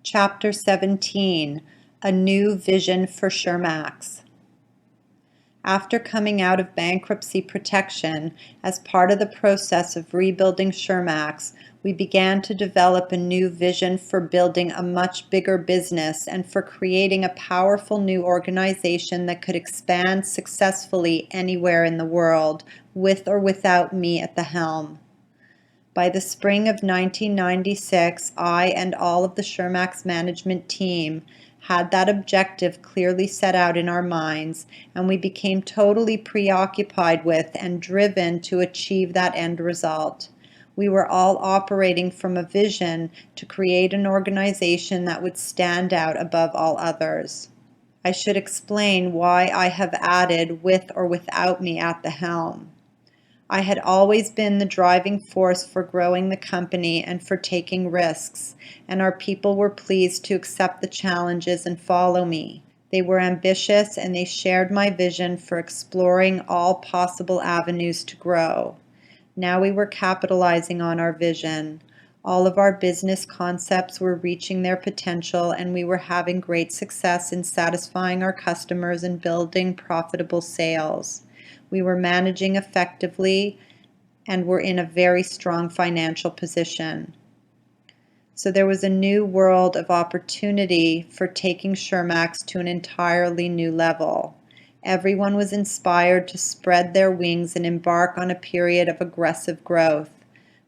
Chapter 17, A New Vision for Shirmax. After coming out of bankruptcy protection, as part of the process of rebuilding Shirmax, we began to develop a new vision for building a much bigger business and for creating a powerful new organization that could expand successfully anywhere in the world, with or without me at the helm. By the spring of 1996, I and all of the Shirmax management team had that objective clearly set out in our minds, and we became totally preoccupied with and driven to achieve that end result. We were all operating from a vision to create an organization that would stand out above all others. I should explain why I have added with or without me at the helm. I had always been the driving force for growing the company and for taking risks, and our people were pleased to accept the challenges and follow me. They were ambitious and they shared my vision for exploring all possible avenues to grow. Now we were capitalizing on our vision. All of our business concepts were reaching their potential, and we were having great success in satisfying our customers and building profitable sales. We were managing effectively and were in a very strong financial position. So there was a new world of opportunity for taking Shirmax to an entirely new level. Everyone was inspired to spread their wings and embark on a period of aggressive growth.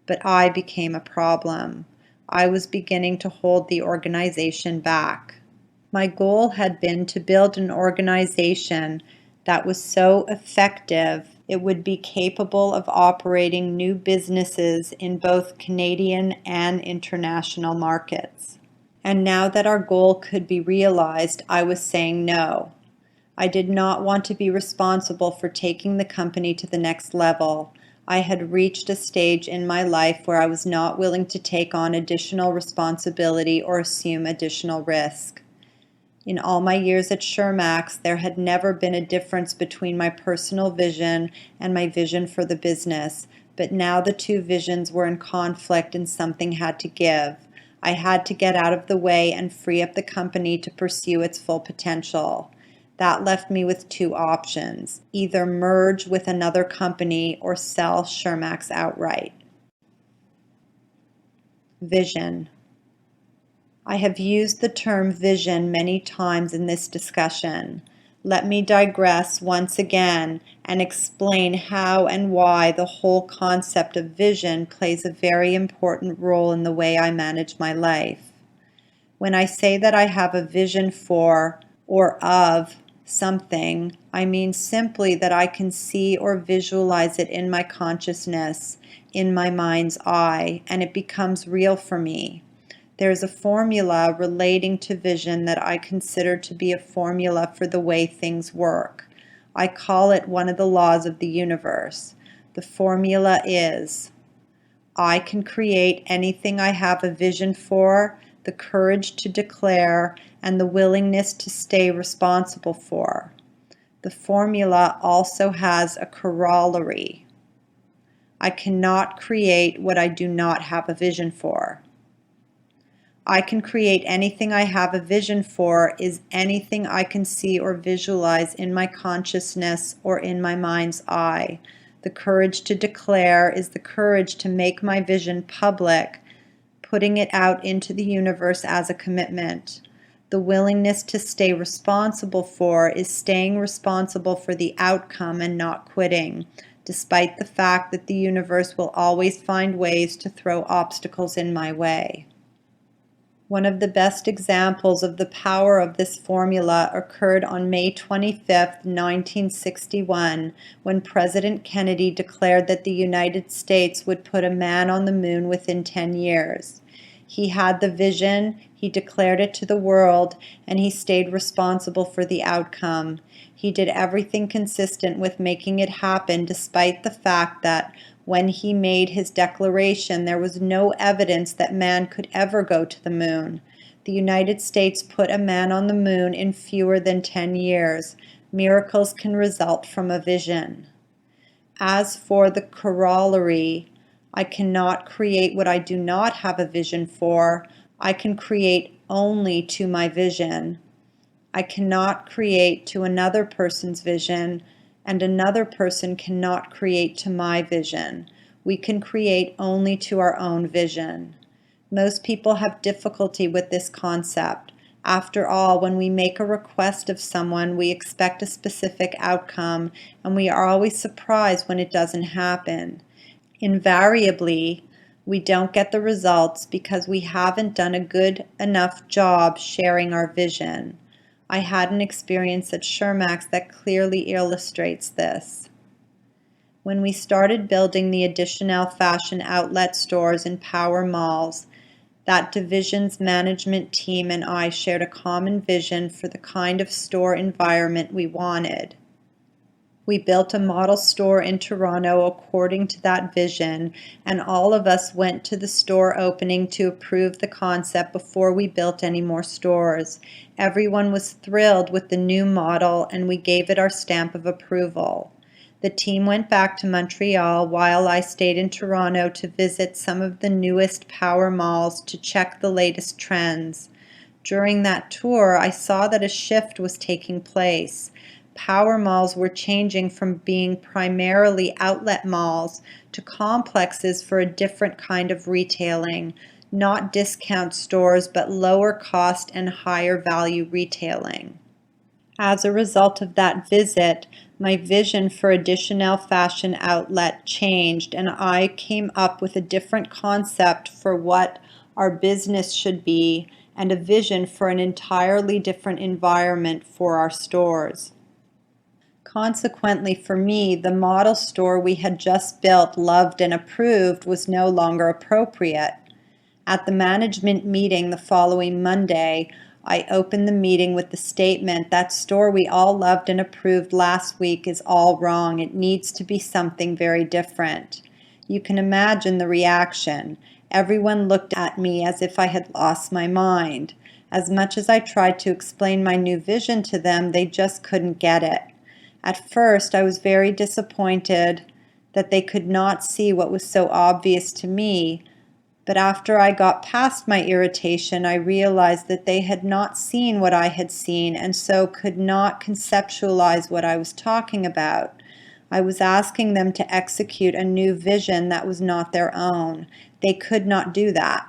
But I became a problem. I was beginning to hold the organization back. My goal had been to build an organization that was so effective it would be capable of operating new businesses in both Canadian and international markets. And now that our goal could be realized, I was saying no. I did not want to be responsible for taking the company to the next level. I had reached a stage in my life where I was not willing to take on additional responsibility or assume additional risk. In all my years at Shirmax, there had never been a difference between my personal vision and my vision for the business, but now the two visions were in conflict and something had to give. I had to get out of the way and free up the company to pursue its full potential. That left me with two options: either merge with another company or sell Shirmax outright. Vision. I have used the term vision many times in this discussion. Let me digress once again and explain how and why the whole concept of vision plays a very important role in the way I manage my life. When I say that I have a vision for or of something, I mean simply that I can see or visualize it in my consciousness, in my mind's eye, and it becomes real for me. There is a formula relating to vision that I consider to be a formula for the way things work. I call it one of the laws of the universe. The formula is: I can create anything I have a vision for, the courage to declare, and the willingness to stay responsible for. The formula also has a corollary. I cannot create what I do not have a vision for. I can create anything I have a vision for is anything I can see or visualize in my consciousness or in my mind's eye. The courage to declare is the courage to make my vision public, putting it out into the universe as a commitment. The willingness to stay responsible for is staying responsible for the outcome and not quitting, despite the fact that the universe will always find ways to throw obstacles in my way. One of the best examples of the power of this formula occurred on May 25, 1961, when President Kennedy declared that the United States would put a man on the moon within 10 years. He had the vision, he declared it to the world, and he stayed responsible for the outcome. He did everything consistent with making it happen, despite the fact that when he made his declaration, there was no evidence that man could ever go to the moon. The United States put a man on the moon in fewer than 10 years. Miracles can result from a vision. As for the corollary, I cannot create what I do not have a vision for. I can create only to my vision. I cannot create to another person's vision, and another person cannot create to my vision. We can create only to our own vision. Most people have difficulty with this concept. After all, when we make a request of someone, we expect a specific outcome, and we are always surprised when it doesn't happen. Invariably, we don't get the results because we haven't done a good enough job sharing our vision. I had an experience at Shirmax that clearly illustrates this. When we started building the additional fashion outlet stores in power malls, that division's management team and I shared a common vision for the kind of store environment we wanted. We built a model store in Toronto according to that vision, and all of us went to the store opening to approve the concept before we built any more stores. Everyone was thrilled with the new model, and we gave it our stamp of approval. The team went back to Montreal while I stayed in Toronto to visit some of the newest power malls to check the latest trends. During that tour, I saw that a shift was taking place. Power malls were changing from being primarily outlet malls to complexes for a different kind of retailing, not discount stores, but lower cost and higher value retailing. As a result of that visit, my vision for additional fashion outlet changed, and I came up with a different concept for what our business should be and a vision for an entirely different environment for our stores. Consequently, for me, the model store we had just built, loved, and approved was no longer appropriate. At the management meeting the following Monday, I opened the meeting with the statement, "That store we all loved and approved last week is all wrong. It needs to be something very different." You can imagine the reaction. Everyone looked at me as if I had lost my mind. As much as I tried to explain my new vision to them, they just couldn't get it. At first, I was very disappointed that they could not see what was so obvious to me, but after I got past my irritation, I realized that they had not seen what I had seen and so could not conceptualize what I was talking about. I was asking them to execute a new vision that was not their own. They could not do that.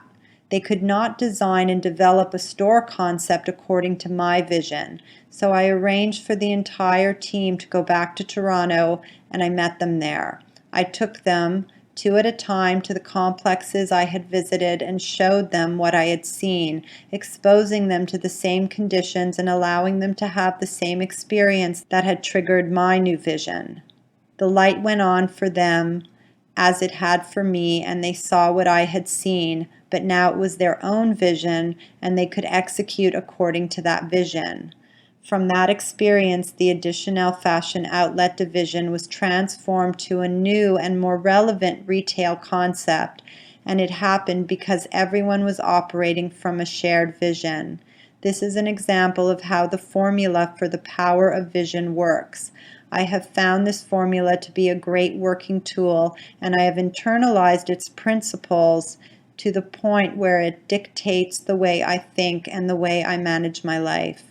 They could not design and develop a store concept according to my vision. So I arranged for the entire team to go back to Toronto, and I met them there. I took them, two at a time, to the complexes I had visited and showed them what I had seen, exposing them to the same conditions and allowing them to have the same experience that had triggered my new vision. The light went on for them as it had for me, and they saw what I had seen, but now it was their own vision, and they could execute according to that vision. From that experience, the additional fashion outlet division was transformed to a new and more relevant retail concept, and it happened because everyone was operating from a shared vision. This is an example of how the formula for the power of vision works. I have found this formula to be a great working tool, and I have internalized its principles to the point where it dictates the way I think and the way I manage my life.